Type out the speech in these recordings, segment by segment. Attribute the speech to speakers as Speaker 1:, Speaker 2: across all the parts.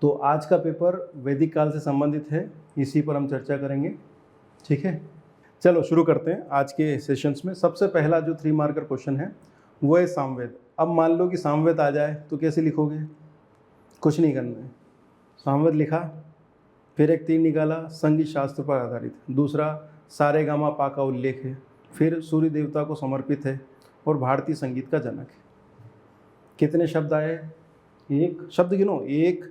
Speaker 1: तो आज का पेपर वैदिक काल से संबंधित है, इसी पर हम चर्चा करेंगे। ठीक है, चलो शुरू करते हैं आज के सेशंस में। सबसे पहला जो 3 मार्कर क्वेश्चन है वो है सामवेद। अब मान लो कि सामवेद आ जाए तो कैसे लिखोगे? कुछ नहीं करना है, सामवेद लिखा, फिर एक तीर निकाला, संगीत शास्त्र पर आधारित। दूसरा सारे गामा पा का उल्लेख है, फिर सूर्य देवता को समर्पित है और भारतीय संगीत का जनक है। कितने शब्द आए? एक शब्द गिनो, 1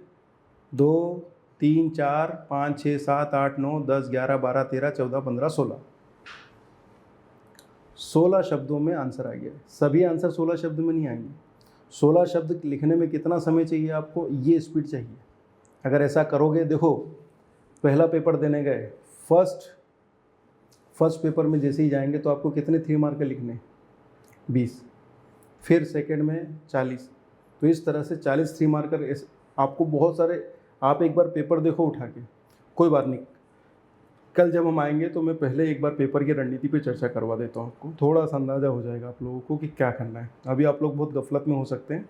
Speaker 1: 2 3 4 5 6 7 8 9 10 11 12 13 14 15 16। 16 शब्दों में आंसर आ गया। सभी आंसर 16 शब्द में नहीं आएंगे। 16 शब्द लिखने में कितना समय चाहिए आपको? ये स्पीड चाहिए। अगर ऐसा करोगे, देखो पहला पेपर देने गए, फर्स्ट पेपर में जैसे ही जाएंगे तो आपको कितने 3 मार्कर लिखने? 20। फिर सेकंड में 40। तो इस तरह से 40 3 मार्कर आपको बहुत सारे। आप एक बार पेपर देखो उठा के, कोई बात नहीं, कल जब हम आएंगे तो मैं पहले एक बार पेपर की रणनीति पे चर्चा करवा देता हूँ आपको, थोड़ा सा अंदाज़ा हो जाएगा आप लोगों को कि क्या करना है। अभी आप लोग बहुत गफलत में हो सकते हैं,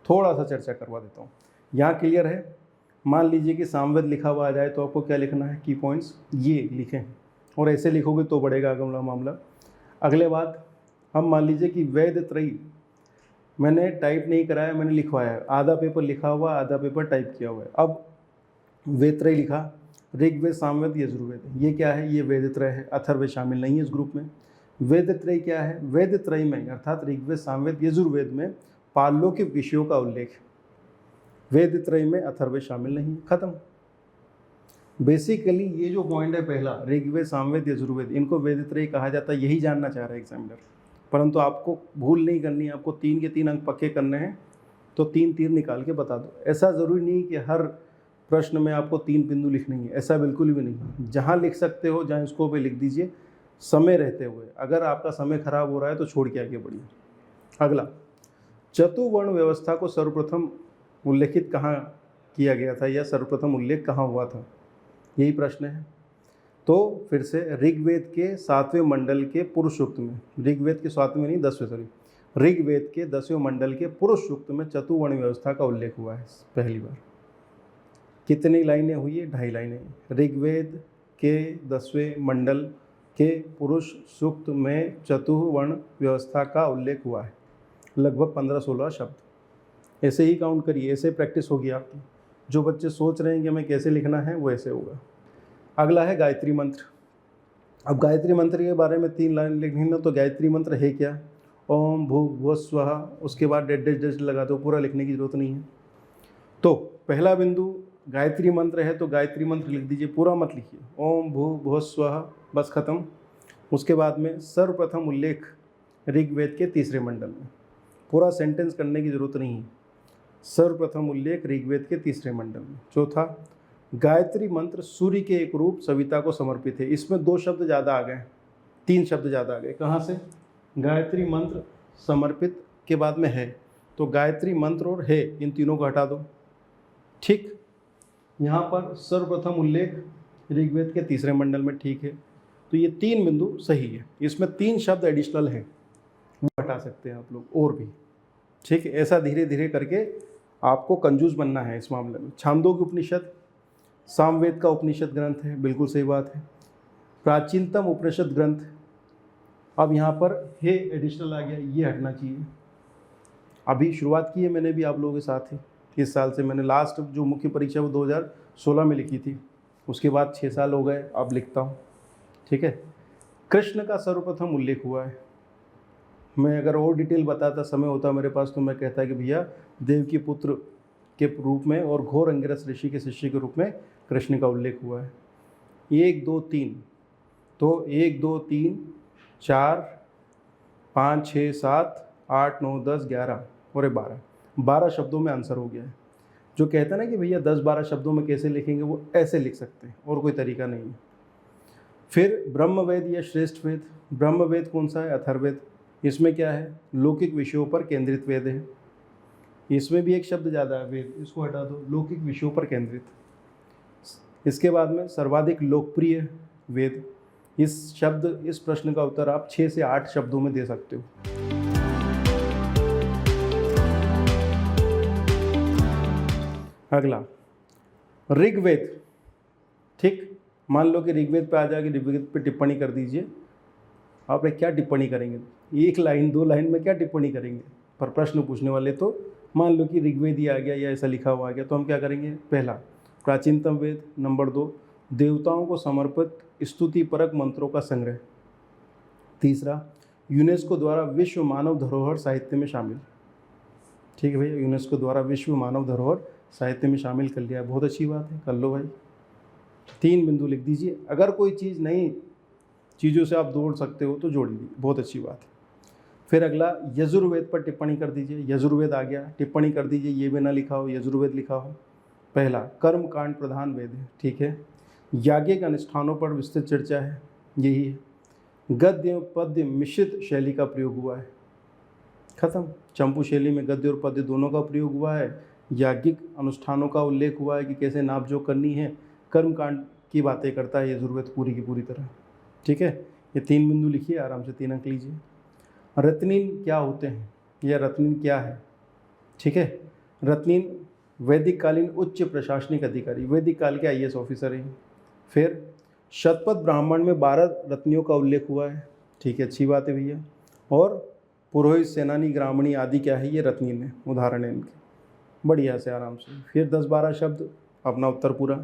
Speaker 1: थोड़ा सा चर्चा करवा देता हूँ। यहाँ क्लियर है? मान लीजिए कि सामवेद लिखा हुआ आ जाए तो आपको क्या लिखना है? की पॉइंट्स ये लिखें, और ऐसे लिखोगे तो बढ़ेगा अगला मामला। अगले बात, हम मान लीजिए कि वेद त्रयी मैंने टाइप नहीं कराया, मैंने लिखवाया है। आधा पेपर लिखा हुआ, आधा पेपर टाइप किया हुआ है। अब वेद त्रयी लिखा, ऋग्वेद, सामवेद, यजुर्वेद। ये क्या है? ये वेद त्रय है। अथर्ववेद शामिल नहीं है इस ग्रुप में। वेद त्रय क्या है? वेद त्रय में अर्थात ऋग्वेद, सामवेद, यजुर्वेद में पारलौकिक विषयों का उल्लेख है। वेद त्रय में अथर्ववेद शामिल नहीं है। खत्म। बेसिकली ये जो पॉइंट है पहला, ऋग्वेद, सामवेद, यजुर्वेद, इनको वेद त्रय कहा जाता है, यही जानना चाह रहा है एग्जामिनर। परंतु आपको भूल नहीं करनी है, आपको 3 के 3 अंक पक्के करने हैं, तो 3 तीर निकाल के बता दो। ऐसा ज़रूरी नहीं कि हर प्रश्न में आपको 3 बिंदु लिखने है, ऐसा बिल्कुल भी नहीं। जहाँ लिख सकते हो, जहाँ इसको पे लिख दीजिए समय रहते हुए। अगर आपका समय खराब हो रहा है तो छोड़ के आगे बढ़िए। अगला, चतुवर्ण व्यवस्था को सर्वप्रथम उल्लेखित कहाँ किया गया था, या सर्वप्रथम उल्लेख कहाँ हुआ था? यही प्रश्न है। तो फिर से ऋग्वेद के 7वें मंडल के पुरुष सूक्त में, ऋग्वेद के 7वें नहीं 10वें, सॉरी, ऋग्वेद के 10वें मंडल के पुरुष सूक्त में चतुवर्ण व्यवस्था का उल्लेख हुआ है पहली बार। कितनी लाइनें हुई है? 2.5 लाइनें। ऋग्वेद के 10वें मंडल के पुरुष सूक्त में चतुवर्ण व्यवस्था का उल्लेख हुआ है। लगभग 15-16 शब्द। ऐसे ही काउंट करिए, ऐसे प्रैक्टिस होगी आपकी। जो बच्चे सोच रहे हैं कि हमें कैसे लिखना है, वो ऐसे होगा। अगला है गायत्री मंत्र। अब गायत्री मंत्र के बारे में 3 लाइन लिखनी है, तो गायत्री मंत्र है क्या? ओम भूर्भुवः स्वः, उसके बाद डेड लगा दो, पूरा लिखने की जरूरत नहीं है। तो पहला बिंदु गायत्री मंत्र है, तो गायत्री मंत्र लिख दीजिए, पूरा मत लिखिए। ओम भूर्भुवः स्वः, बस खत्म। उसके बाद में सर्वप्रथम उल्लेख ऋग्वेद के 3रे मंडल में, पूरा सेंटेंस करने की जरूरत नहीं है। सर्वप्रथम उल्लेख ऋग्वेद के 3रे मंडल में। चौथा, गायत्री मंत्र सूर्य के एक रूप सविता को समर्पित है। इसमें 2 शब्द ज़्यादा आ गए, 3 शब्द ज़्यादा आ गए। कहाँ से? गायत्री मंत्र समर्पित के बाद में है, तो गायत्री मंत्र और है, इन तीनों को हटा दो। ठीक। यहाँ पर सर्वप्रथम उल्लेख ऋग्वेद के 3रे मंडल में, ठीक है। तो ये 3 बिंदु सही है। इसमें 3 शब्द एडिशनल हैं, वो हटा सकते हैं आप लोग और भी। ठीक है, ऐसा धीरे धीरे करके आपको कंजूस बनना है इस मामले में। छांदोग्य उपनिषद सामवेद का उपनिषद ग्रंथ है, बिल्कुल सही बात है। प्राचीनतम उपनिषद ग्रंथ। अब यहाँ पर हे एडिशनल आ गया, ये हटना चाहिए। अभी शुरुआत की है मैंने भी आप लोगों के साथ ही। इस साल से मैंने लास्ट जो मुख्य परीक्षा वो 2016 में लिखी थी, उसके बाद 6 साल हो गए, अब लिखता हूँ। ठीक है। कृष्ण का सर्वप्रथम उल्लेख हुआ है। मैं अगर और डिटेल बताता, समय होता मेरे पास, तो मैं कहता कि भैया देव की पुत्र के रूप में और घोर अंगिरस ऋषि के शिष्य के रूप में कृष्ण का उल्लेख हुआ है। 1 2 3, तो 1 2 3 4 5 6 7 8 9 10 11 और 12 शब्दों में आंसर हो गया है। जो कहते हैं ना कि भैया 10-12 शब्दों में कैसे लिखेंगे, वो ऐसे लिख सकते हैं, और कोई तरीका नहीं है। फिर ब्रह्मवेद या श्रेष्ठ वेद। ब्रह्मवेद कौन सा है? अथर्ववेद। इसमें क्या है? लौकिक विषयों पर केंद्रित वेद है। इसमें भी एक शब्द ज़्यादा है, वेद, इसको हटा दो, लौकिक विषयों पर केंद्रित। इसके बाद में सर्वाधिक लोकप्रिय वेद। इस प्रश्न का उत्तर आप 6 से 8 शब्दों में दे सकते हो। अगला, ऋग्वेद, ठीक, मान लो कि ऋग्वेद पे आ जाके ऋग्वेद पे टिप्पणी कर दीजिए। आप क्या टिप्पणी करेंगे? एक लाइन 2 लाइन में क्या टिप्पणी करेंगे? पर प्रश्न पूछने वाले तो मान लो कि ऋग्वेद ही आ गया या ऐसा लिखा हुआ आ गया, तो हम क्या करेंगे? पहला, प्राचीनतम वेद। नंबर 2, देवताओं को समर्पित स्तुति परक मंत्रों का संग्रह। तीसरा, यूनेस्को द्वारा विश्व मानव धरोहर साहित्य में शामिल। ठीक है भैया, यूनेस्को द्वारा विश्व मानव धरोहर साहित्य में शामिल कर लिया, बहुत अच्छी बात है, कर लो भाई। 3 बिंदु लिख दीजिए। अगर कोई चीज़ नई चीज़ों से आप जोड़ सकते हो तो जोड़ लीजिए, बहुत अच्छी बात है। फिर अगला, यजुर्वेद पर टिप्पणी कर दीजिए। यजुर्वेद आ गया, टिप्पणी कर दीजिए, ये भी ना लिखा हो, यजुर्वेद लिखा हो। पहला, कर्म कांड प्रधान वेद है, ठीक है। याज्ञिक अनुष्ठानों पर विस्तृत चर्चा है, यही है। गद्य पद्य मिश्रित शैली का प्रयोग हुआ है, खत्म। चंपू शैली में गद्य और पद्य दोनों का प्रयोग हुआ है। याज्ञिक अनुष्ठानों का उल्लेख हुआ है कि कैसे नापजोक करनी है। कर्मकांड की बातें करता है यजुर्वेद पूरी की पूरी तरह, ठीक है। ये 3 बिंदु लिखिए, आराम से 3 अंक लीजिए। रत्नीन क्या होते हैं या रत्नीन क्या है? ठीक है, रत्नीन वैदिक कालीन उच्च प्रशासनिक अधिकारी, वैदिक काल के IAS ऑफिसर हैं। फिर शतपथ ब्राह्मण में 12 रत्नियों का उल्लेख हुआ है, ठीक है, अच्छी बात है भैया। और पुरोहित, सेनानी, ग्रामणी आदि क्या है? ये रत्नीन है, उदाहरण है इनके, बढ़िया से आराम से। फिर 10-12 शब्द, अपना उत्तर पूरा।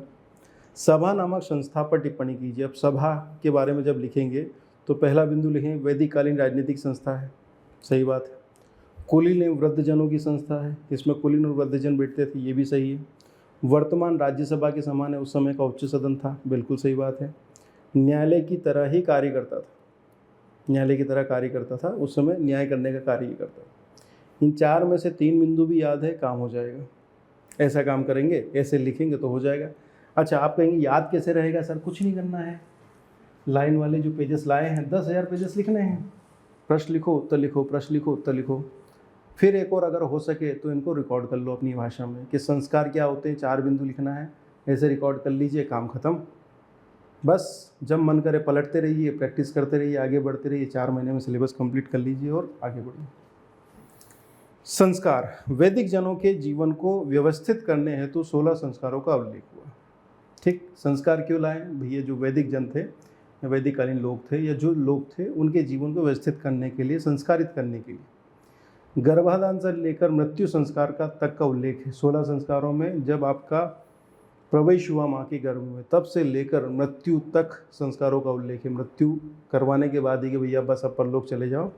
Speaker 1: सभा नामक संस्था पर टिप्पणी कीजिए। अब सभा के बारे में जब लिखेंगे तो पहला बिंदु लिखेंगे वैदिक कालीन राजनीतिक संस्था है, सही बात है। कुलीन एवं वृद्धजनों की संस्था है, इसमें कुलीन और वृद्धजन बैठते थे, ये भी सही है। वर्तमान राज्यसभा के समान है, उस समय का उच्च सदन था, बिल्कुल सही बात है। न्यायालय की तरह ही कार्य करता था, न्यायालय की तरह कार्य करता था, उस समय न्याय करने का कार्य ही करता था। इन 4 में से 3 बिंदु भी याद है, काम हो जाएगा। ऐसा काम करेंगे, ऐसे लिखेंगे तो हो जाएगा। अच्छा, आप कहेंगे याद कैसे रहेगा सर? कुछ नहीं करना है, लाइन वाले जो पेजेस लाए हैं 10,000 पेजेस लिखने हैं। प्रश्न लिखो, उत्तर लिखो, प्रश्न लिखो, उत्तर लिखो। फिर एक और, अगर हो सके तो इनको रिकॉर्ड कर लो अपनी भाषा में कि संस्कार क्या होते हैं, 4 बिंदु लिखना है, ऐसे रिकॉर्ड कर लीजिए, काम खत्म। बस जब मन करे पलटते रहिए, प्रैक्टिस करते रहिए, आगे बढ़ते रहिए। 4 महीने में सिलेबस कंप्लीट कर लीजिए और आगे बढ़िए। संस्कार, वैदिक जनों के जीवन को व्यवस्थित करने हेतु 16 संस्कारों का उल्लेख हुआ, ठीक। संस्कार क्यों लाए भैया? जो वैदिक जन थे, वैदिक कालीन लोग थे, या जो लोग थे, उनके जीवन को व्यवस्थित करने के लिए, संस्कारित करने के लिए। गर्भाधान से लेकर मृत्यु संस्कार का तक का उल्लेख है 16 संस्कारों में। जब आपका प्रवेश हुआ माँ के गर्भ में, तब से लेकर मृत्यु तक संस्कारों का उल्लेख है। मृत्यु करवाने के बाद ही कि भैया बस अब परलोक चले जाओ।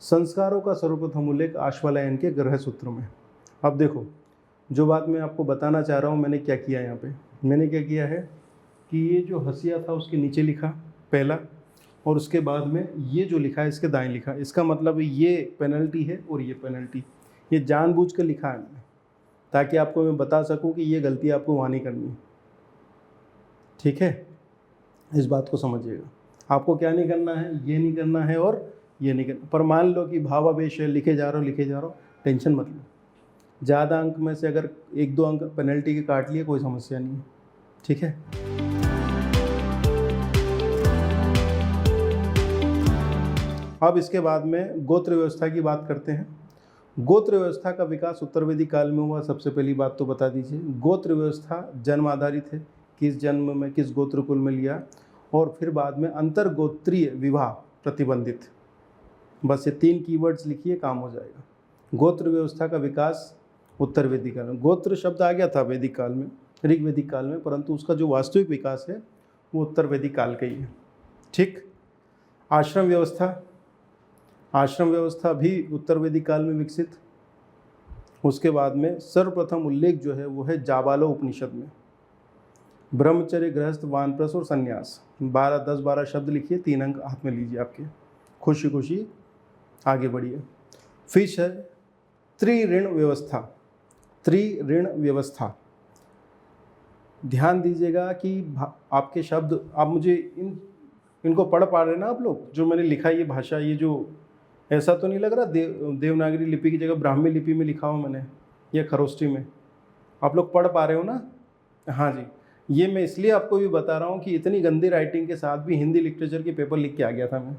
Speaker 1: संस्कारों का सर्वप्रथम उल्लेख आश्वालायन के ग्रह सूत्र में। अब देखो, जो बात मैं आपको बताना चाह रहा हूँ, मैंने क्या किया यहाँ पे, मैंने क्या किया है कि ये जो हसिया था उसके नीचे लिखा पहला, और उसके बाद में ये जो लिखा है इसके दाएं लिखा। इसका मतलब ये पेनल्टी है और ये पेनल्टी, ये जानबूझ कर लिखा है मैंने, ताकि आपको मैं बता सकूं कि ये गलती आपको वहाँ नहीं करनी, ठीक है। इस बात को समझिएगा, आपको क्या नहीं करना है, ये नहीं करना है और ये नहीं करना। पर मान लो कि भावावेश है, लिखे जा रहा हो, टेंशन मत लो। ज़्यादा अंक में से अगर 1-2 अंक पेनल्टी के काट लिए, कोई समस्या नहीं है, ठीक है। अब इसके बाद में गोत्र व्यवस्था की बात करते हैं। गोत्र व्यवस्था का विकास उत्तर वैदिक काल में हुआ। सबसे पहली बात तो बता दीजिए, गोत्र व्यवस्था जन्म आधारित है, किस जन्म में किस गोत्र कुल में लिया, और फिर बाद में अंतर गोत्रीय विवाह प्रतिबंधित। बस ये 3 कीवर्ड्स लिखिए, काम हो जाएगा। गोत्र व्यवस्था का विकास उत्तर वैदिक काल में, गोत्र शब्द आ गया था वैदिक काल में, ऋग्वैदिक काल में, परंतु उसका जो वास्तविक विकास है वो उत्तर वैदिक काल का ही है, ठीक। आश्रम व्यवस्था, आश्रम व्यवस्था भी उत्तर वैदिक काल में विकसित। उसके बाद में सर्वप्रथम उल्लेख जो है वो है जाबालो उपनिषद में। ब्रह्मचर्य, गृहस्थ, वानप्रस्थ और संन्यास, 10-12 शब्द लिखिए, 3 अंक हाथ में लीजिए आपके, खुशी खुशी आगे बढ़िए। फिर है त्रिऋण व्यवस्था। त्रिऋण व्यवस्था, ध्यान दीजिएगा कि आपके शब्द, आप मुझे इनको पढ़ पा रहे हैं ना आप लोग? जो मैंने लिखा ये भाषा, ये जो ऐसा तो नहीं लग रहा देवनागरी लिपि की जगह ब्राह्मी लिपि में लिखा हूँ मैंने, या खरोष्ठी में? आप लोग पढ़ पा रहे हो ना? हाँ जी। ये मैं इसलिए आपको भी बता रहा हूँ कि इतनी गंदी राइटिंग के साथ भी हिंदी लिटरेचर के पेपर लिख के आ गया था मैं।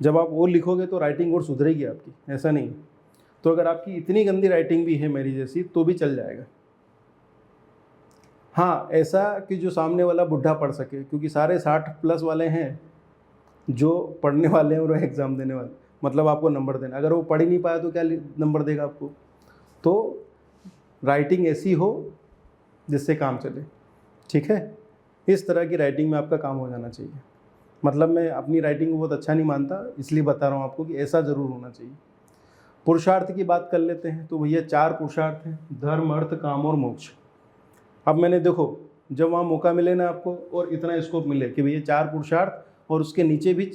Speaker 1: जब आप वो लिखोगे तो राइटिंग और सुधरेगी आपकी, ऐसा नहीं। तो अगर आपकी इतनी गंदी राइटिंग भी है मेरी जैसी, तो भी चल जाएगा। हाँ, ऐसा कि जो सामने वाला बुढ़ा पढ़ सके, क्योंकि सारे 60+ वाले हैं जो पढ़ने वाले हैं और एग्ज़ाम देने वाले, मतलब आपको नंबर देना। अगर वो पढ़ ही नहीं पाया तो क्या नंबर देगा आपको? तो राइटिंग ऐसी हो जिससे काम चले, ठीक है? इस तरह की राइटिंग में आपका काम हो जाना चाहिए। मतलब मैं अपनी राइटिंग को बहुत अच्छा नहीं मानता, इसलिए बता रहा हूँ आपको कि ऐसा ज़रूर होना चाहिए। पुरुषार्थ की बात कर लेते हैं, तो भैया 4 पुरुषार्थ हैं: धर्म, अर्थ, काम और मोक्ष। अब मैंने देखो, जब वहाँ मौका मिले ना आपको और इतना स्कोप मिले कि भैया 4 पुरुषार्थ और उसके नीचे भी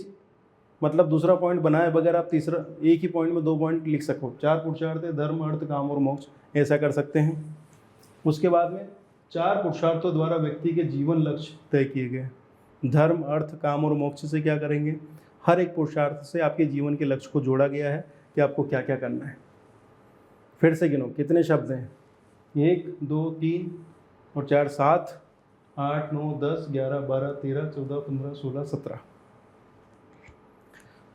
Speaker 1: मतलब दूसरा पॉइंट बनाए बगैर आप तीसरा एक ही पॉइंट में 2 पॉइंट लिख सको, 4 पुरुषार्थ है: धर्म, अर्थ, काम और मोक्ष, ऐसा कर सकते हैं। उसके बाद में 4 पुरुषार्थों द्वारा व्यक्ति के जीवन लक्ष्य तय किए गए। धर्म, अर्थ, काम और मोक्ष से क्या करेंगे? हर एक पुरुषार्थ से आपके जीवन के लक्ष्य को जोड़ा गया है कि आपको क्या क्या करना है। फिर से गिनो, कितने शब्द हैं? 1 2 3 और 4 7 8 9 10 11 12 13 14 15 16 17।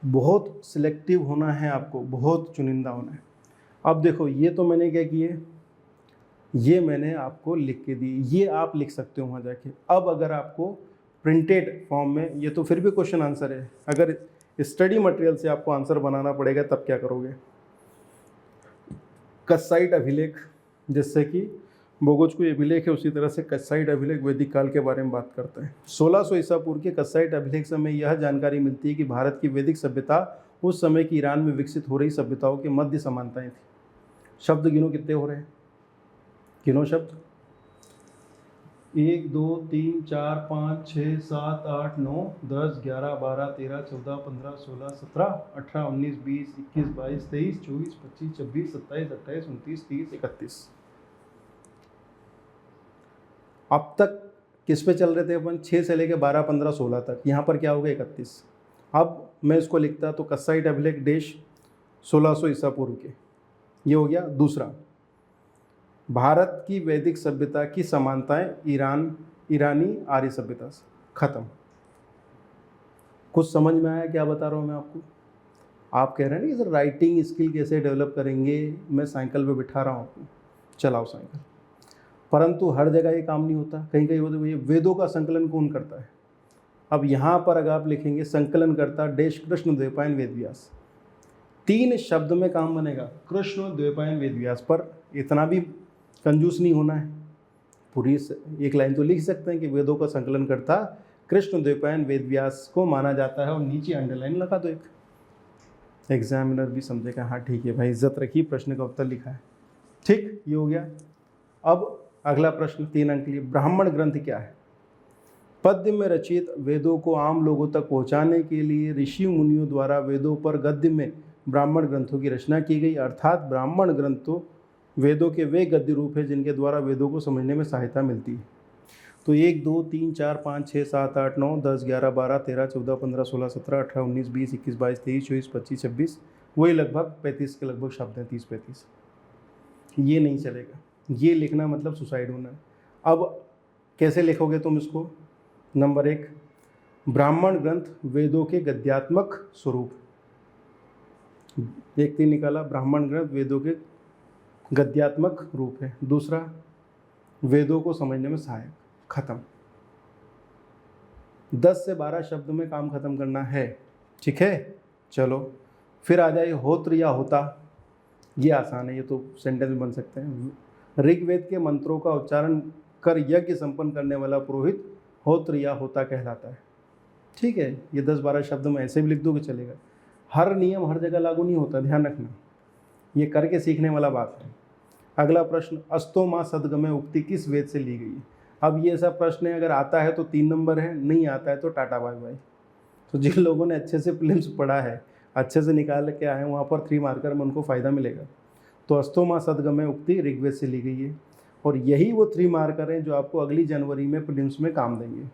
Speaker 1: बहुत सिलेक्टिव होना है आपको, बहुत चुनिंदा होना है। अब देखो, ये तो मैंने क्या किए, ये मैंने आपको लिख के दी, ये आप लिख सकते हो वहाँ जाके। अब अगर आपको प्रिंटेड फॉर्म में, ये तो फिर भी क्वेश्चन आंसर है, अगर स्टडी मटेरियल से आपको आंसर बनाना पड़ेगा तब क्या करोगे? कस्साइट अभिलेख, जिससे कि बोगोज को अभिलेख है, उसी तरह से कस्साइट अभिलेख वैदिक काल के बारे में बात करता है। 1600 ईसा पूर्व के कस्साइट अभिलेख से हमें यह जानकारी मिलती है कि भारत की वैदिक सभ्यता उस समय की ईरान में विकसित हो रही सभ्यताओं के मध्य समानताएं थी। शब्द गिनो कितने हो रहे हैं, गिनो शब्द। 1 2 3 4 5 6 7 8 9 10 11 12 13 14 15 16 17 18 19 20 21 22 23 24 25 26 27 28 29 30 31। अब तक किस पे चल रहे थे अपन? 6 से लेके 12 15 16 तक। यहाँ पर क्या हो गया? 31। अब मैं इसको लिखता तो कस्साइट अभिलेख देश 1600 ईसा पूर्व के, ये हो गया। दूसरा, भारत की वैदिक सभ्यता की समानताएं ईरानी आर्य सभ्यता से, खत्म। कुछ समझ में आया क्या बता रहा हूँ मैं आपको? आप कह रहे हैं ना कि सर राइटिंग स्किल कैसे डेवलप करेंगे, मैं साइकिल पे बिठा रहा हूँ आपको, चलाओ साइकिल। परंतु हर जगह ये काम नहीं होता, कहीं कहीं होता है। वेदों का संकलन कौन करता है? अब यहाँ पर अगर आप लिखेंगे संकलन करता देश कृष्ण द्वैपायन वेद व्यास, 3 शब्द में काम बनेगा, कृष्ण द्वैपायन वेद व्यास। पर इतना भी कंजूस नहीं होना है, पूरी एक लाइन तो लिख सकते हैं कि वेदों का संकलन करता कृष्ण द्वैपायन वेद व्यास को माना जाता है, और नीचे अंडरलाइन लगा दो एक, एग्जामिनर भी समझेगा हाँ ठीक है भाई, इज्जत रखी, प्रश्न का उत्तर लिखा है। ठीक, ये हो गया। अब अगला प्रश्न 3 अंक के लिए, ब्राह्मण ग्रंथ क्या है? पद्य में रचित वेदों को आम लोगों तक पहुंचाने के लिए ऋषि मुनियों द्वारा वेदों पर गद्य में ब्राह्मण ग्रंथों की रचना की गई, अर्थात ब्राह्मण ग्रंथों वेदों के वे गद्य रूप हैं जिनके द्वारा वेदों को समझने में सहायता मिलती है। तो 1 2 3 4 5 6 7 8 9 10 11 12 13 14 15 16 17 18 19 20 21 22 23 24 25 26, वही लगभग 35 के लगभग शब्द हैं, 30-35। ये नहीं चलेगा, ये लिखना मतलब सुसाइड होना है। अब कैसे लिखोगे तुम इसको? नंबर 1, ब्राह्मण ग्रंथ वेदों के गद्यात्मक स्वरूप, 1 3 निकाला, ब्राह्मण ग्रंथ वेदों के गद्यात्मक रूप है। दूसरा, वेदों को समझने में सहायक, खत्म। 10 से 12 शब्द में काम खत्म करना है, ठीक है। चलो फिर आ जाए होत्र या होता, ये आसान है, ये तो सेंटेंस बन सकते हैं। ऋग्वेद के मंत्रों का उच्चारण कर यज्ञ संपन्न करने वाला पुरोहित होत्र या होता कहलाता है, ठीक है। ये 10-12 शब्द में ऐसे भी लिख दो कि चलेगा। हर नियम हर जगह लागू नहीं होता, ध्यान रखना, ये करके सीखने वाला बात है। अगला प्रश्न, अस्तो माँ सदगमय उक्ति किस वेद से ली गई है? अब ये ऐसा प्रश्न है, अगर आता है तो 3 नंबर है, नहीं आता है तो टाटा बाय बाय। तो जिन लोगों ने अच्छे से प्रीलिम्स पढ़ा है, अच्छे से निकाल के आए हैं, वहाँ पर 3 मार्कर में उनको फ़ायदा मिलेगा। तो अस्तो माँ सदगमय उक्ति ऋग्वेद से ली गई है, और यही वो 3 मार्कर हैं जो आपको अगली जनवरी में प्रीलिम्स में काम देंगे।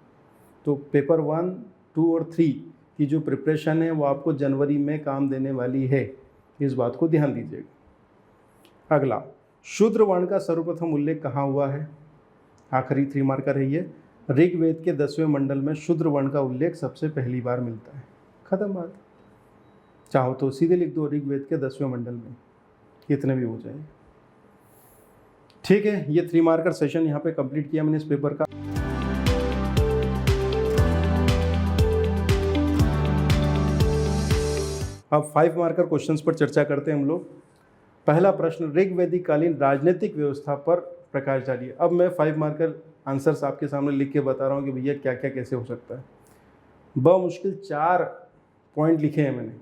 Speaker 1: तो पेपर 1, 2 और 3 की जो प्रिपरेशन है वो आपको जनवरी में काम देने वाली है, इस बात को ध्यान दीजिएगा। अगला, शूद्र वर्ण का सर्वप्रथम उल्लेख कहाँ हुआ है? आखिरी 3 मार्कर है ये। ऋग्वेद के 10वें मंडल में शूद्र वर्ण का उल्लेख सबसे पहली बार मिलता है, खत्म बात। चाहो तो सीधे लिख दो ऋग्वेद के 10वें मंडल में, इतने भी हो जाएगा, ठीक है, ये 3 मार्कर सेशन यहाँ पे कंप्लीट किया मैंने इस पेपर का। अब 5 मार्कर क्वेश्चंस पर चर्चा करते हैं हम लोग। पहला प्रश्न, ऋग्वैदिक कालीन राजनीतिक व्यवस्था पर प्रकाश डालिए। अब मैं 5 मार्कर आंसर्स आपके सामने लिख के बता रहा हूँ कि भैया क्या क्या कैसे हो सकता है। बमुश्किल 4 पॉइंट लिखे हैं मैंने,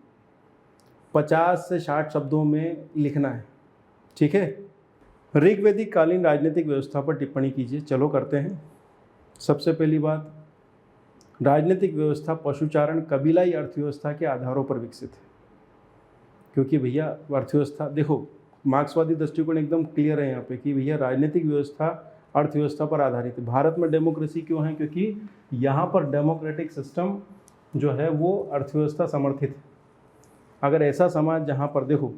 Speaker 1: 50 से 60 शब्दों में लिखना है, ठीक है। ऋग्वैदिक कालीन राजनीतिक व्यवस्था पर टिप्पणी कीजिए। चलो करते हैं। सबसे पहली बात, राजनीतिक व्यवस्था पशुचारण कबीलाई अर्थव्यवस्था के आधारों पर विकसित है। क्योंकि भैया अर्थव्यवस्था, देखो मार्क्सवादी दृष्टिकोण एकदम क्लियर है यहाँ पे कि भैया राजनीतिक व्यवस्था अर्थव्यवस्था पर आधारित है। भारत में डेमोक्रेसी क्यों है? क्योंकि यहाँ पर डेमोक्रेटिक सिस्टम जो है वो अर्थव्यवस्था समर्थित है। अगर ऐसा समाज जहाँ पर देखो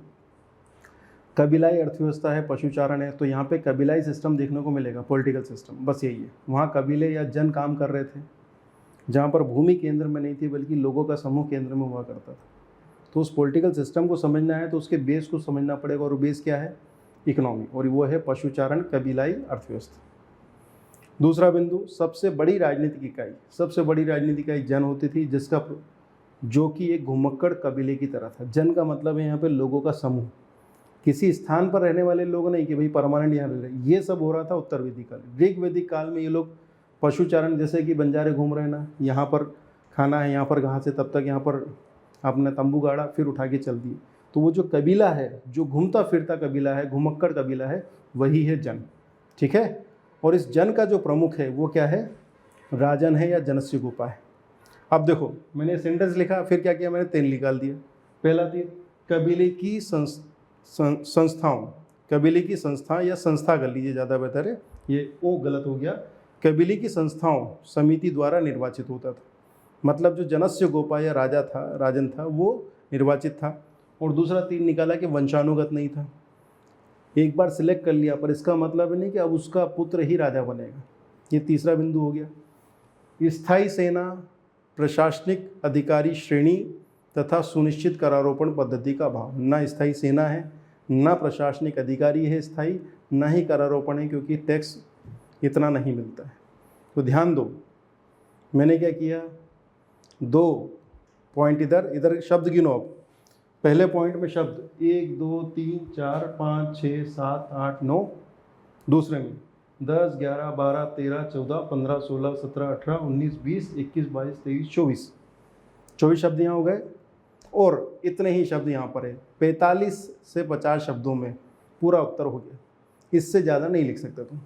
Speaker 1: कबीलाई अर्थव्यवस्था है, पशुचारण है, तो यहाँ पे कबीलाई सिस्टम देखने को मिलेगा, पॉलिटिकल सिस्टम, बस यही है। वहाँ कबीले या जन काम कर रहे थे, जहाँ पर भूमि केंद्र में नहीं थी बल्कि लोगों का समूह केंद्र में हुआ करता था। तो उस पॉलिटिकल सिस्टम को समझना है तो उसके बेस को समझना पड़ेगा, और बेस क्या है? इकोनॉमी, और वो है पशुचारण कबीलाई अर्थव्यवस्था। दूसरा बिंदु, सबसे बड़ी राजनीतिक इकाई, सबसे बड़ी राजनीतिक इकाई जन होती थी, जिसका जो कि एक घुमक्कड़ कबीले की तरह था। जन का मतलब है यहाँ पे लोगों का समूह, किसी स्थान पर रहने वाले लोग नहीं कि भाई परमानेंट यहाँ रह रहे। ये सब हो रहा था उत्तर वैदिक काल। ऋग्वैदिक काल में ये लोग पशुचारण, जैसे कि बंजारे घूम रहे ना, यहाँ पर खाना है, यहाँ पर घास है, तब तक यहाँ पर आपने तंबू गाड़ा, फिर उठा के चल दिए। तो वो जो कबीला है, जो घूमता फिरता कबीला है, घुमक्कड़ कबीला है, वही है जन, ठीक है। और इस जन का जो प्रमुख है वो क्या है? राजन है या जनस्य गोपा है। अब देखो मैंने सेंटेंस लिखा, फिर क्या किया मैंने? 3 निकाल दिया। पहला 3, कबीले की संस्थाओं, कबीले की संस्था या संस्था कर लीजिए, ज़्यादा बेहतर है, ये ओ गलत हो गया। कबीले की संस्थाओं समिति द्वारा निर्वाचित होता था, मतलब जो जनस्य गोपा या राजा था, राजन था, वो निर्वाचित था। और दूसरा 3 निकाला कि वंशानुगत नहीं था। एक बार सिलेक्ट कर लिया, पर इसका मतलब नहीं कि अब उसका पुत्र ही राजा बनेगा। ये तीसरा बिंदु हो गया। स्थायी सेना, प्रशासनिक अधिकारी श्रेणी तथा सुनिश्चित करारोपण पद्धति का अभाव। ना स्थायी सेना है, ना प्रशासनिक अधिकारी है स्थायी, ना ही करारोपण है, क्योंकि टैक्स इतना नहीं मिलता है। तो ध्यान दो, मैंने क्या किया? 2 पॉइंट इधर शब्द गिनो। अब पहले पॉइंट में शब्द 1 2 3 4 5 6 7 8 9, दूसरे में 10 11 12 13 14 15 16 17 18 19 20 21 22 23 24 शब्द यहाँ हो गए। और इतने ही शब्द यहाँ पर है। 45 से 50 शब्दों में पूरा उत्तर हो गया। इससे ज़्यादा नहीं लिख सकते तुम,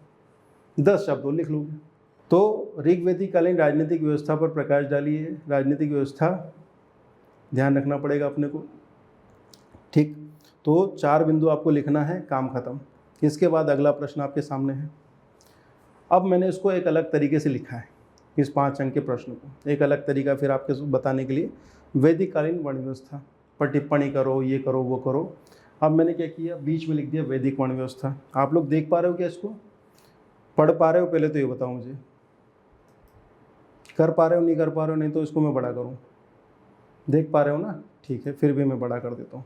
Speaker 1: 10 शब्द और लिख लोगे। तो ऋग्वैदिक कालीन राजनीतिक व्यवस्था पर प्रकाश डालिए। राजनीतिक व्यवस्था ध्यान रखना पड़ेगा अपने को, ठीक। तो 4 बिंदु आपको लिखना है, काम खत्म। इसके बाद अगला प्रश्न आपके सामने है। अब मैंने इसको एक अलग तरीके से लिखा है, इस 5 अंक के प्रश्न को एक अलग तरीका फिर आपके बताने के लिए। वैदिक कालीन वर्ण व्यवस्था पर टिप्पणी करो, ये करो, वो करो। अब मैंने क्या किया? बीच में लिख दिया वैदिक वर्ण व्यवस्था। आप लोग देख पा रहे हो क्या? इसको पढ़ पा रहे हो? पहले तो ये बताओ मुझे, कर पा रहे हो, नहीं कर पा रहे हो? नहीं तो इसको मैं बड़ा करूँ। देख पा रहे हो ना? ठीक है, फिर भी मैं बड़ा कर देता हूँ।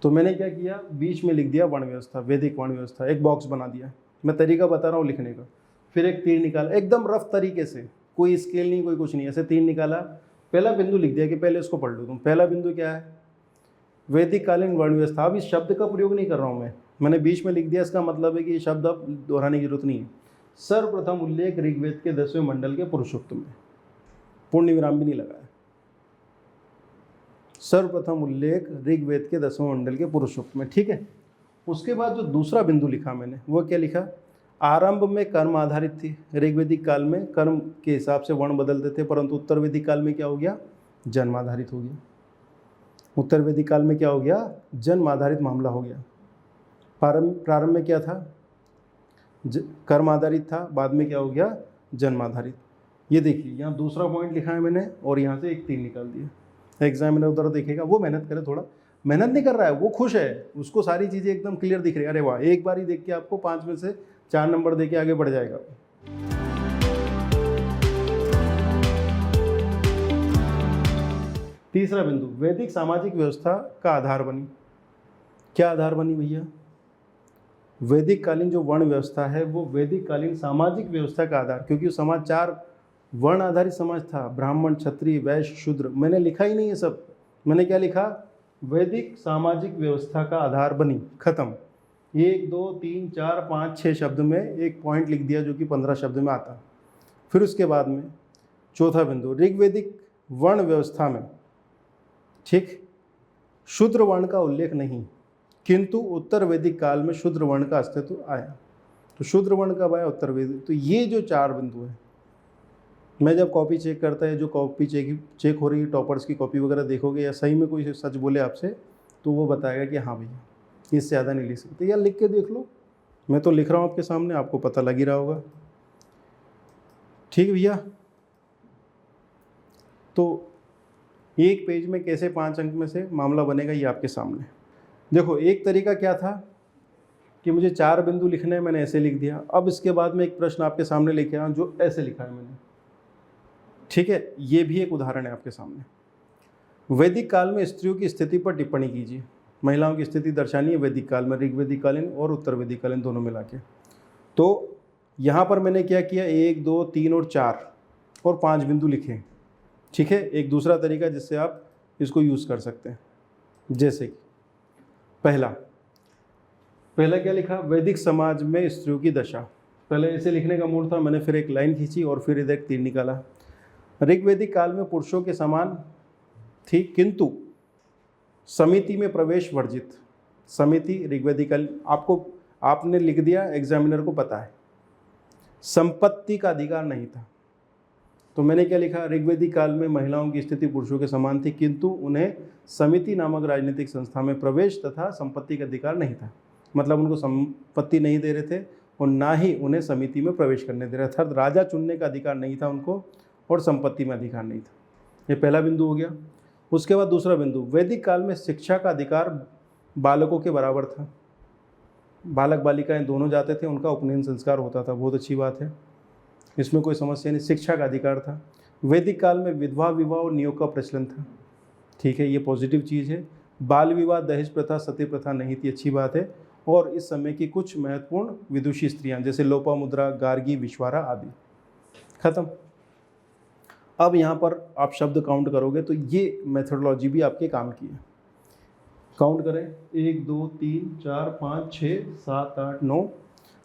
Speaker 1: तो मैंने क्या किया? बीच में लिख दिया वर्ण व्यवस्था, वैदिक वर्ण व्यवस्था। एक बॉक्स बना दिया, मैं तरीका बता रहा हूँ लिखने का। फिर एक तीर निकाला, एकदम रफ तरीके से, कोई स्केल नहीं, कोई कुछ नहीं, ऐसे तीर निकाला। पहला बिंदु लिख दिया कि पहले इसको पढ़ लो तुम। पहला बिंदु क्या है? वैदिक कालीन वर्ण व्यवस्था। अब इस शब्द का प्रयोग नहीं कर रहा हूँ मैंने बीच में लिख दिया। इसका मतलब है कि ये शब्द अब दोहराने की जरूरत नहीं है। सर्वप्रथम उल्लेख ऋग्वेद के 10वें मंडल के पुरुषोक्त में, पूर्ण विराम भी नहीं लगाया। सर्वप्रथम उल्लेख ऋग्वेद के 10वें मंडल के पुरुषोक्त में, ठीक है। उसके बाद जो दूसरा बिंदु लिखा मैंने, वो क्या लिखा? आरंभ में कर्म आधारित थी। ऋग्वैदिक काल में कर्म के हिसाब से वर्ण बदलते थे, परंतु उत्तर वैदिक काल में क्या हो गया? जन्म आधारित हो गया। उत्तर वैदिक काल में क्या हो गया? जन्म आधारित मामला हो गया। प्रारंभ में क्या था? कर्म आधारित था, बाद में क्या हो गया? जन्म आधारित। ये देखिए यहाँ दूसरा पॉइंट लिखा है मैंने, और यहाँ से एक 3 निकाल दिया। एग्जामिनर उधर देखेगा, वो मेहनत करे, थोड़ा मेहनत नहीं कर रहा है, वो खुश है, उसको सारी चीज़ें एकदम क्लियर दिख रही है। अरे वाह, एक बार ही देख के आपको 5 में से 4 नंबर दे के आगे बढ़ जाएगा। तीसरा बिंदु, वैदिक सामाजिक व्यवस्था का आधार बनी। क्या आधार बनी भैया? वैदिक कालीन जो वर्ण व्यवस्था है वो वैदिक कालीन सामाजिक व्यवस्था का आधार, क्योंकि समाज 4 वर्ण आधारित समाज था, ब्राह्मण, क्षत्रिय, वैश्य, शूद्र। मैंने लिखा ही नहीं है सब, मैंने क्या लिखा, वैदिक सामाजिक व्यवस्था का आधार बनी, खत्म। 1 2 3 4 5 6 शब्द में एक पॉइंट लिख दिया जो कि 15 शब्द में आता। फिर उसके बाद में चौथा बिंदु, ऋग्वैदिक वर्ण व्यवस्था में, ठीक, शूद्र वर्ण का उल्लेख नहीं, किंतु उत्तर वैदिक काल में शूद्र वर्ण का अस्तित्व आया। तो शूद्र वर्ण कब आया, उत्तर वैदिक। तो ये जो 4 बिंदु है, मैं जब कॉपी चेक करता है, जो कॉपी चेक हो रही है, टॉपर्स की कॉपी वगैरह देखोगे, या सही में कोई सच बोले आपसे, तो वो बताएगा कि हाँ भैया इससे ज़्यादा नहीं लिख सकते, या लिख के देख लो, मैं तो लिख रहा हूँ आपके सामने, आपको पता लग ही रहा होगा। ठीक भैया, तो एक पेज में कैसे 5 अंक में से मामला बनेगा ये आपके सामने। देखो, एक तरीका क्या था कि मुझे 4 बिंदु लिखने हैं, मैंने ऐसे लिख दिया। अब इसके बाद में एक प्रश्न आपके सामने लेके आया जो ऐसे लिखा है मैंने, ठीक है, ये भी एक उदाहरण है आपके सामने। वैदिक काल में स्त्रियों की स्थिति पर टिप्पणी कीजिए। महिलाओं की स्थिति दर्शानी है वैदिक काल में, ऋग्वैदिक कालीन और उत्तर वैदिक कालीन दोनों मिला के। तो यहाँ पर मैंने क्या किया, 1 2 3 और 4 और 5 बिंदु लिखे, ठीक है। एक दूसरा तरीका जिससे आप इसको यूज़ कर सकते हैं, जैसे कि पहला क्या लिखा, वैदिक समाज में स्त्रियों की दशा। पहले ऐसे लिखने का मूड था, मैंने फिर एक लाइन खींची और फिर इधर एक तीर निकाला। ऋग्वैदिक काल में पुरुषों के समान थी, किंतु समिति में प्रवेश वर्जित। समिति ऋग्वैदिक काल, आपने लिख दिया, एग्जामिनर को पता है, संपत्ति का अधिकार नहीं था। तो मैंने क्या लिखा, ऋग्वैदिक काल में महिलाओं की स्थिति पुरुषों के समान थी, किंतु उन्हें समिति नामक राजनीतिक संस्था में प्रवेश तथा संपत्ति का अधिकार नहीं था। मतलब उनको संपत्ति नहीं दे रहे थे और ना ही उन्हें समिति में प्रवेश करने दे रहे थे। अर्थात राजा चुनने का अधिकार नहीं था उनको और संपत्ति में अधिकार नहीं था। ये पहला बिंदु हो गया। उसके बाद दूसरा बिंदु, वैदिक काल में शिक्षा का अधिकार बालकों के बराबर था। बालक बालिकाएं दोनों जाते थे, उनका उपनयन संस्कार होता था, बहुत अच्छी बात है, इसमें कोई समस्या नहीं, शिक्षा का अधिकार था। वैदिक काल में विधवा विवाह और नियोग का प्रचलन था, ठीक है, ये पॉजिटिव चीज़ है। बाल विवाह, दहेज प्रथा, सती प्रथा नहीं थी, अच्छी बात है। और इस समय की कुछ महत्वपूर्ण विदुषी स्त्रियां जैसे लोपामुद्रा, गार्गी, विश्वारा आदि, खत्म। अब यहाँ पर आप शब्द काउंट करोगे तो ये मेथोडोलॉजी भी आपके काम की है। काउंट करें, 1 2 3 4 5 6 7 8 9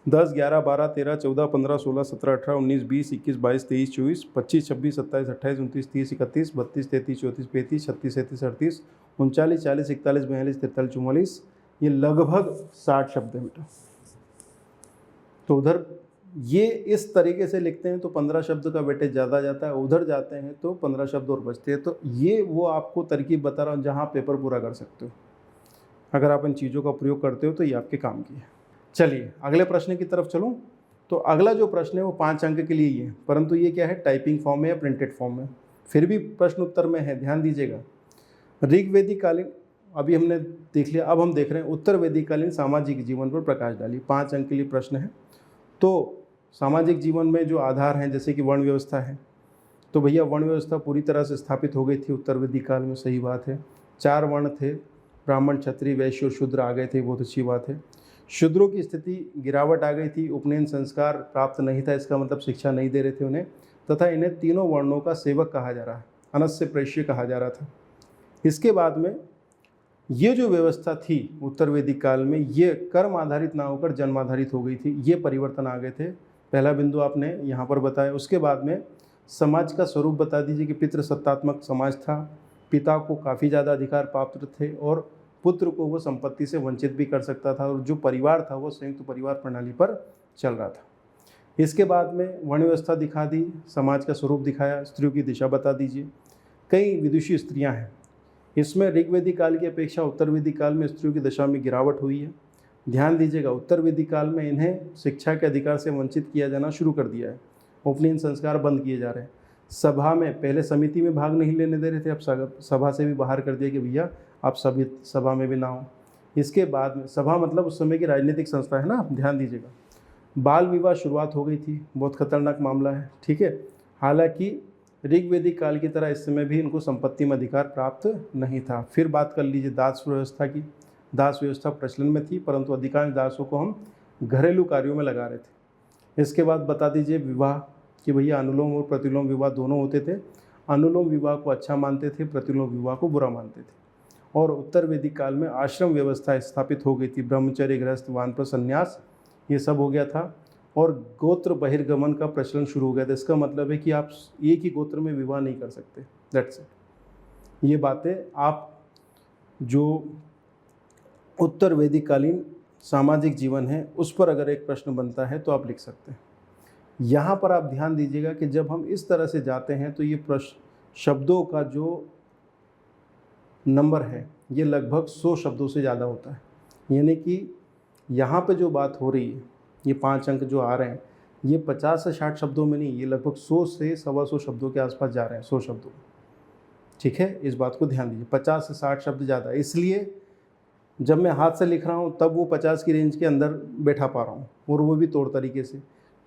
Speaker 1: 10 11 12 13 14 15 16 17 18 19 20 21 22 23 24 25 26 27 28 29 30 31 32 33 34 35 36 37 38 39 40 41 42 43 44, ये लगभग 60 शब्द है बेटा। तो उधर ये इस तरीके से लिखते हैं तो 15 शब्द का वेटेज ज़्यादा जाता है, उधर जाते हैं तो 15 शब्द और बचते हैं। तो ये वो आपको तरकीब बता रहा हूँ जहाँ पेपर पूरा कर सकते हो। अगर आप इन चीज़ों का प्रयोग करते हो तो ये आपके काम की है। चलिए अगले प्रश्न की तरफ चलूँ। तो अगला जो प्रश्न है वो 5 अंक के लिए ही है, परंतु ये क्या है, टाइपिंग फॉर्म में या प्रिंटेड फॉर्म में, फिर भी प्रश्न उत्तर में है, ध्यान दीजिएगा। ऋग्वैदिक कालीन अभी हमने देख लिया, अब हम देख रहे हैं उत्तर वैदिक कालीन सामाजिक जीवन पर प्रकाश डाली। 5 अंक के लिए प्रश्न है। तो सामाजिक जीवन में जो आधार हैं जैसे कि वर्ण व्यवस्था है, तो भैया वर्ण व्यवस्था पूरी तरह से स्थापित हो गई थी उत्तर वैदिक काल में, सही बात है। 4 वर्ण थे, ब्राह्मण, क्षत्रिय, वैश्य और शूद्र आ गए थे, बहुत अच्छी बात है। शूद्रों की स्थिति गिरावट आ गई थी, उपनयन संस्कार प्राप्त नहीं था, इसका मतलब शिक्षा नहीं दे रहे थे उन्हें, तथा इन्हें तीनों वर्णों का सेवक कहा जा रहा है, अनस्य प्रेष्य कहा जा रहा था। इसके बाद में ये जो व्यवस्था थी उत्तर वैदिक काल में, ये कर्म आधारित ना होकर जन्म आधारित हो गई थी, ये परिवर्तन आ गए थे। पहला बिंदु आपने यहाँ पर बताया। उसके बाद में समाज का स्वरूप बता दीजिए कि पितृसत्तात्मक समाज था, पिता को काफ़ी ज़्यादा अधिकार प्राप्त थे और पुत्र को वो संपत्ति से वंचित भी कर सकता था, और जो परिवार था वो संयुक्त परिवार प्रणाली पर चल रहा था। इसके बाद में वर्ण व्यवस्था दिखा दी, समाज का स्वरूप दिखाया, स्त्रियों की दिशा बता दीजिए। कई विदुषी स्त्रियां हैं, इसमें ऋग्वैदिक काल की अपेक्षा उत्तर वैदिक काल में स्त्रियों की दशा में गिरावट हुई है। ध्यान दीजिएगा, उत्तर वैदिक काल में इन्हें शिक्षा के अधिकार से वंचित किया जाना शुरू कर दिया है, उपनयन संस्कार बंद किए जा रहे हैं। सभा में पहले समिति में भाग नहीं लेने दे रहे थे, अब सभा से भी बाहर कर दिया कि भैया आप सभी सभा में भी ना हो। इसके बाद में सभा मतलब उस समय की राजनीतिक संस्था है ना, ध्यान दीजिएगा। बाल विवाह शुरुआत हो गई थी, बहुत खतरनाक मामला है, ठीक है। हालांकि ऋग्वैदिक काल की तरह इस समय भी इनको संपत्ति में अधिकार प्राप्त नहीं था। फिर बात कर लीजिए दास व्यवस्था की। दास व्यवस्था प्रचलन में थी, परंतु अधिकांश दासों को हम घरेलू कार्यों में लगा रहे थे। इसके बाद बता दीजिए विवाह, कि भैया अनुलोम और प्रतिलोम विवाह दोनों होते थे। अनुलोम विवाह को अच्छा मानते थे, प्रतिलोम विवाह को बुरा मानते थे। और उत्तर वैदिक काल में आश्रम व्यवस्था स्थापित हो गई थी, ब्रह्मचर्य, गृहस्थ, वानप्रस्थ, संन्यास, ये सब हो गया था। और गोत्र बहिर्गमन का प्रचलन शुरू हो गया था। इसका मतलब है कि आप एक ही गोत्र में विवाह नहीं कर सकते, दैट्स इट। ये बातें आप जो उत्तर वैदिक कालीन सामाजिक जीवन है उस पर अगर एक प्रश्न बनता है तो आप लिख सकते हैं। यहाँ पर आप ध्यान दीजिएगा कि जब हम इस तरह से जाते हैं तो ये प्रश्न शब्दों का जो नंबर है ये लगभग 100 शब्दों से ज़्यादा होता है। यानी कि यहाँ पे जो बात हो रही है, ये 5 अंक जो आ रहे हैं, ये 50 से 60 शब्दों में नहीं, ये लगभग 100 से 125 शब्दों के आसपास जा रहे हैं, 100 शब्दों। ठीक है, इस बात को ध्यान दीजिए, 50 से 60 शब्द ज़्यादा। इसलिए जब मैं हाथ से लिख रहा हूँ तब वो 50 की रेंज के अंदर बैठा पा रहा हूँ, और वो भी तौर तरीके से,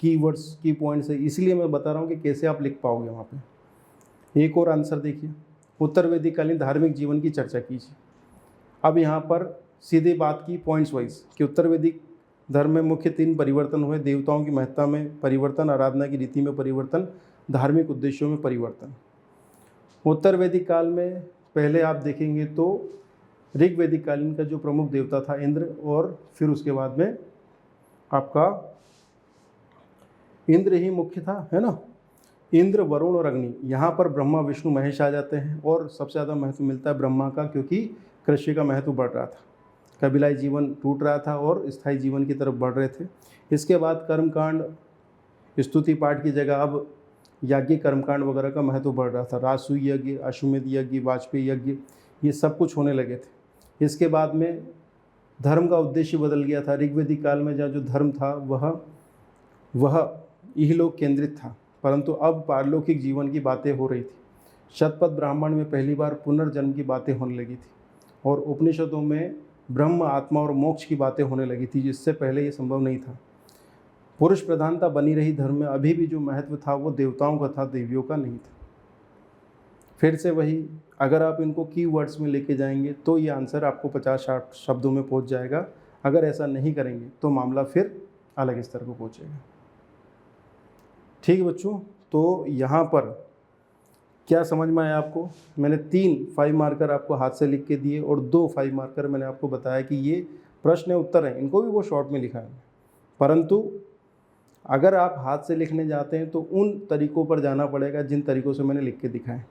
Speaker 1: कीवर्ड्स, की पॉइंट्स है। इसलिए मैं बता रहा हूँ कि कैसे आप लिख पाओगे वहाँ पे। एक और आंसर देखिए, उत्तर वैदिक कालीन धार्मिक जीवन की चर्चा कीजिए। अब यहाँ पर सीधी बात की पॉइंट्स वाइज कि उत्तर वैदिक धर्म में मुख्य 3 परिवर्तन हुए: देवताओं की महत्ता में परिवर्तन, आराधना की रीति में परिवर्तन, धार्मिक उद्देश्यों में परिवर्तन। उत्तर वैदिक काल में पहले आप देखेंगे तो ऋग वैदिक कालीन का जो प्रमुख देवता था इंद्र, और फिर उसके बाद में आपका इंद्र ही मुख्य था, है ना। इंद्र, वरुण और अग्नि। यहाँ पर ब्रह्मा, विष्णु, महेश आ जाते हैं, और सबसे ज़्यादा महत्व मिलता है ब्रह्मा का, क्योंकि कृषि का महत्व बढ़ रहा था, कबीलाई जीवन टूट रहा था और स्थायी जीवन की तरफ बढ़ रहे थे। इसके बाद कर्मकांड, स्तुति पाठ की जगह अब याज्ञिक कर्मकांड वगैरह का महत्व बढ़ रहा था। राजसूय यज्ञ, अश्वमेध यज्ञ, वाजपेयी यज्ञ, ये सब कुछ होने लगे थे। इसके बाद में धर्म का उद्देश्य बदल गया था। ऋग्वैदिक काल में जो धर्म था वह इहलोक केंद्रित था, परंतु अब पारलौकिक जीवन की बातें हो रही थी। शतपथ ब्राह्मण में पहली बार पुनर्जन्म की बातें होने लगी थी, और उपनिषदों में ब्रह्म, आत्मा और मोक्ष की बातें होने लगी थी, जिससे पहले ये संभव नहीं था। पुरुष प्रधानता बनी रही धर्म में, अभी भी जो महत्व था वो देवताओं का था, देवियों का नहीं था। फिर से वही, अगर आप इनको कीवर्ड्स में लेके जाएंगे तो ये आंसर आपको 50-60 शब्दों में पहुंच जाएगा। अगर ऐसा नहीं करेंगे तो मामला फिर अलग स्तर पर पहुंचेगा। ठीक है बच्चों, तो यहाँ पर क्या समझ में आया आपको? मैंने 3 5 मार्कर आपको हाथ से लिख के दिए, और 2 5 मार्कर मैंने आपको बताया कि ये प्रश्न उत्तर हैं, इनको भी वो शॉर्ट में लिखा है। परंतु अगर आप हाथ से लिखने जाते हैं तो उन तरीकों पर जाना पड़ेगा जिन तरीकों से मैंने लिख के दिखाए।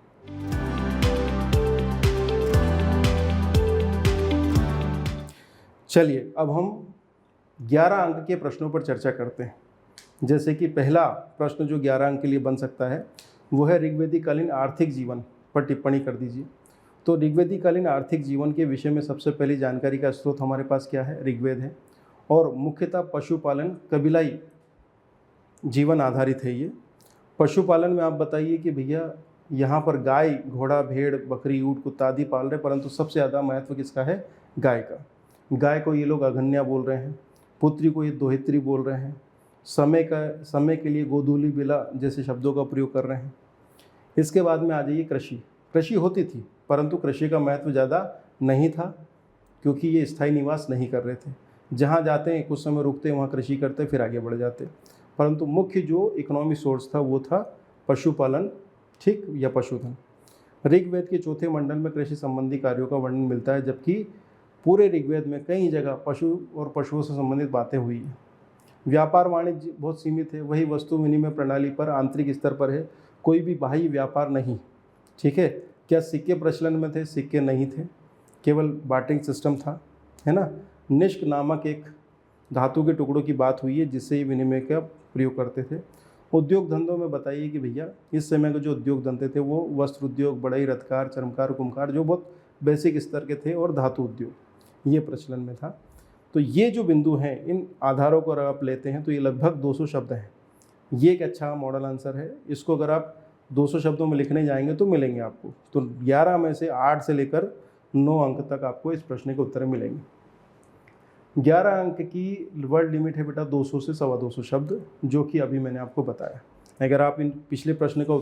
Speaker 1: चलिए अब हम 11 अंक के प्रश्नों पर चर्चा करते हैं। जैसे कि पहला प्रश्न जो 11 अंक के लिए बन सकता है वो है ऋग्वैदिक कालीन आर्थिक जीवन पर टिप्पणी कर दीजिए। तो ऋग्वैदिक कालीन आर्थिक जीवन के विषय में सबसे पहली जानकारी का स्रोत हमारे पास क्या है? ऋग्वेद है, और मुख्यतः पशुपालन, कबीलाई जीवन आधारित है ये। पशुपालन में आप बताइए कि भैया यहाँ पर गाय, घोड़ा, भेड़, बकरी, ऊँट, कुत्ता आदि पाल रहे, परंतु सबसे ज़्यादा महत्व किसका है? गाय का। गाय को ये लोग अघन्या बोल रहे हैं, पुत्री को ये दोहित्री बोल रहे हैं, समय के लिए गोधूली बिला जैसे शब्दों का प्रयोग कर रहे हैं। इसके बाद में आ जाइए कृषि होती थी, परंतु कृषि का महत्व ज़्यादा नहीं था, क्योंकि ये स्थायी निवास नहीं कर रहे थे। जहाँ जाते हैं कुछ समय रुकते हैं, वहाँ कृषि करते, फिर आगे बढ़ जाते। परंतु मुख्य जो इकोनॉमिक सोर्स था वो था पशुपालन, ठीक, या पशुधन। ऋग्वेद के 4थे मंडल में कृषि संबंधी कार्यों का वर्णन मिलता है, जबकि पूरे ऋग्वेद में कई जगह पशु और पशुओं से संबंधित बातें हुई हैं। व्यापार वाणिज्य बहुत सीमित है, वही वस्तु विनिमय प्रणाली पर आंतरिक स्तर पर है, कोई भी बाह्य व्यापार नहीं। ठीक है, क्या सिक्के प्रचलन में थे? सिक्के नहीं थे, केवल बार्टरिंग सिस्टम था, है ना। निष्क नामक एक धातु के टुकड़ों की बात हुई है जिससे ये विनिमय का प्रयोग करते थे। उद्योग धंधों में बताइए कि भैया इस समय के जो उद्योग धंधे थे वो वस्त्र उद्योग, बढ़ई, रथकार, चर्मकार, कुम्हार, जो बहुत बेसिक स्तर के थे, और धातु उद्योग, ये प्रचलन में था। तो ये जो बिंदु हैं, इन आधारों को अगर आप लेते हैं तो ये लगभग 200 शब्द हैं। ये एक अच्छा मॉडल आंसर है। इसको अगर आप 200 शब्दों में लिखने जाएंगे तो मिलेंगे आपको। तो 11 में से 8 से लेकर 9 अंक तक आपको इस प्रश्न के उत्तर मिलेंगे। 11 अंक की वर्ड लिमिट है बेटा 200 से 225 शब्द, जो कि अभी मैंने आपको बताया। अगर आप इन पिछले प्रश्न का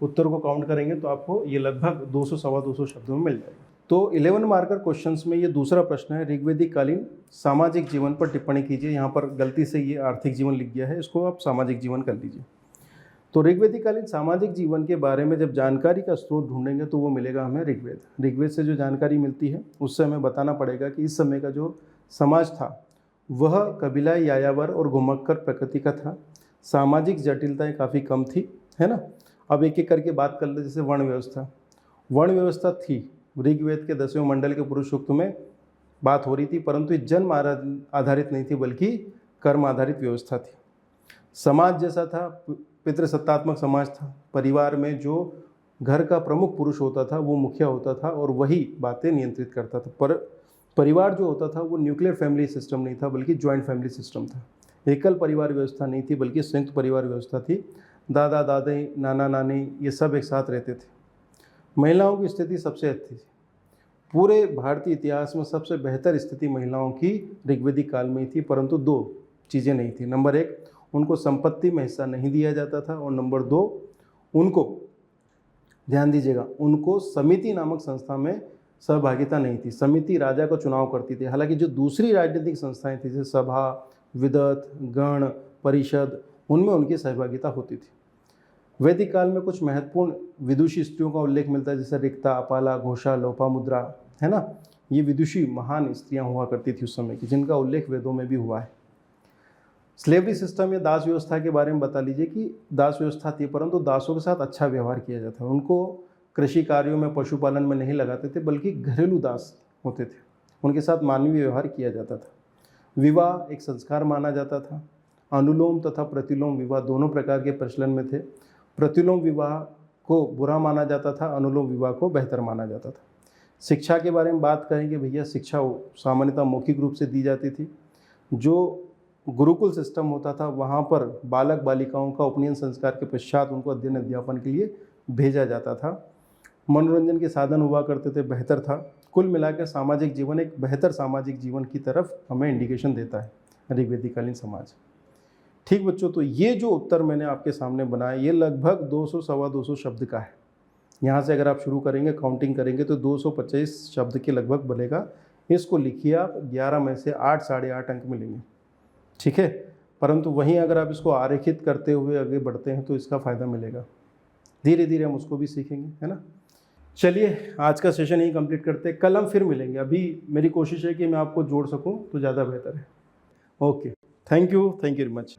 Speaker 1: उत्तर को काउंट करेंगे तो आपको ये लगभग 200 225 शब्दों में मिल जाएगा। तो 11 मार्कर क्वेश्चंस में ये दूसरा प्रश्न है, ऋग्वेदिक कालीन सामाजिक जीवन पर टिप्पणी कीजिए। यहाँ पर गलती से ये आर्थिक जीवन लिख गया है, इसको आप सामाजिक जीवन कर लीजिए। तो ऋग्वेदिक कालीन सामाजिक जीवन के बारे में जब जानकारी का स्रोत ढूंढेंगे तो वो मिलेगा हमें ऋग्वेद। ऋग्वेद से जो जानकारी मिलती है उससे हमें बताना पड़ेगा कि इस समय का जो समाज था वह कबीला, यायावर और घुमक्कर प्रकृति का था। सामाजिक जटिलताएं काफ़ी कम थी, है ना। अब एक एक करके बात कर ले। जैसे वर्ण व्यवस्था थी, ऋग्वेद के 10वें मंडल के पुरुष सूक्त में बात हो रही थी, परंतु ये जन्म आधारित नहीं थी बल्कि कर्म आधारित व्यवस्था थी। समाज जैसा था, पितृसत्तात्मक समाज था। परिवार में जो घर का प्रमुख पुरुष होता था वो मुखिया होता था और वही बातें नियंत्रित करता था। पर परिवार जो होता था वो न्यूक्लियर फैमिली सिस्टम नहीं था बल्कि जॉइंट फैमिली सिस्टम था। एकल परिवार व्यवस्था नहीं थी बल्कि संयुक्त परिवार व्यवस्था थी। दादा दादी, नाना नानी ये सब एक साथ रहते थे। महिलाओं की स्थिति सबसे अच्छी थी। पूरे भारतीय इतिहास में सबसे बेहतर स्थिति महिलाओं की ऋग्वेदिक काल में ही थी, परंतु दो चीज़ें नहीं थी। नंबर एक, उनको संपत्ति में हिस्सा नहीं दिया जाता था, और नंबर दो, उनको, ध्यान दीजिएगा, उनको समिति नामक संस्था में सहभागिता नहीं थी। समिति राजा को चुनाव करती थी। हालांकि जो दूसरी राजनीतिक संस्थाएं थी जैसे सभा, विदत, गण, परिषद, उनमें उनकी सहभागिता होती थी। वैदिक काल में कुछ महत्वपूर्ण विदुषी स्त्रियों का उल्लेख मिलता है, जैसे रिक्ता, अपाला, घोषा, लोपामुद्रा, है ना। ये विदुषी महान स्त्रियां हुआ करती थी उस समय की, जिनका उल्लेख वेदों में भी हुआ है। स्लेवरी सिस्टम या दास व्यवस्था के बारे में बता लीजिए कि दास व्यवस्था थी, परंतु दासों के साथ अच्छा व्यवहार किया जाता है। उनको कृषि कार्यों में, पशुपालन में नहीं लगाते थे, बल्कि घरेलू दास होते थे। उनके साथ मानवीय व्यवहार किया जाता था। विवाह एक संस्कार माना जाता था। अनुलोम तथा प्रतिलोम विवाह दोनों प्रकार के प्रचलन में थे। प्रतिलोम विवाह को बुरा माना जाता था, अनुलोम विवाह को बेहतर माना जाता था। शिक्षा के बारे में बात करेंगे भैया, शिक्षा सामान्यतः मौखिक रूप से दी जाती थी। जो गुरुकुल सिस्टम होता था वहाँ पर बालक बालिकाओं का उपनयन संस्कार के पश्चात उनको अध्ययन अध्यापन के लिए भेजा जाता था। मनोरंजन के साधन हुआ करते थे, बेहतर था। कुल मिलाकर सामाजिक जीवन एक बेहतर सामाजिक जीवन की तरफ हमें इंडिकेशन देता है ऋग्वेदिक कालीन समाज। ठीक बच्चों, तो ये जो उत्तर मैंने आपके सामने बनाया ये लगभग 200 सवा 200 शब्द का है। यहाँ से अगर आप शुरू करेंगे, काउंटिंग करेंगे तो 225 शब्द के लगभग बनेगा। इसको लिखिए आप, 11 में से 8 साढ़े 8 अंक मिलेंगे, ठीक है। परंतु वहीं अगर आप इसको आरेखित करते हुए आगे बढ़ते हैं तो इसका फ़ायदा मिलेगा। धीरे धीरे हम उसको भी सीखेंगे, है ना। चलिए आज का सेशन यही कंप्लीट करते हैं, कल हम फिर मिलेंगे। अभी मेरी कोशिश है कि मैं आपको जोड़ सकूं तो ज़्यादा बेहतर है। Okay, thank you very much.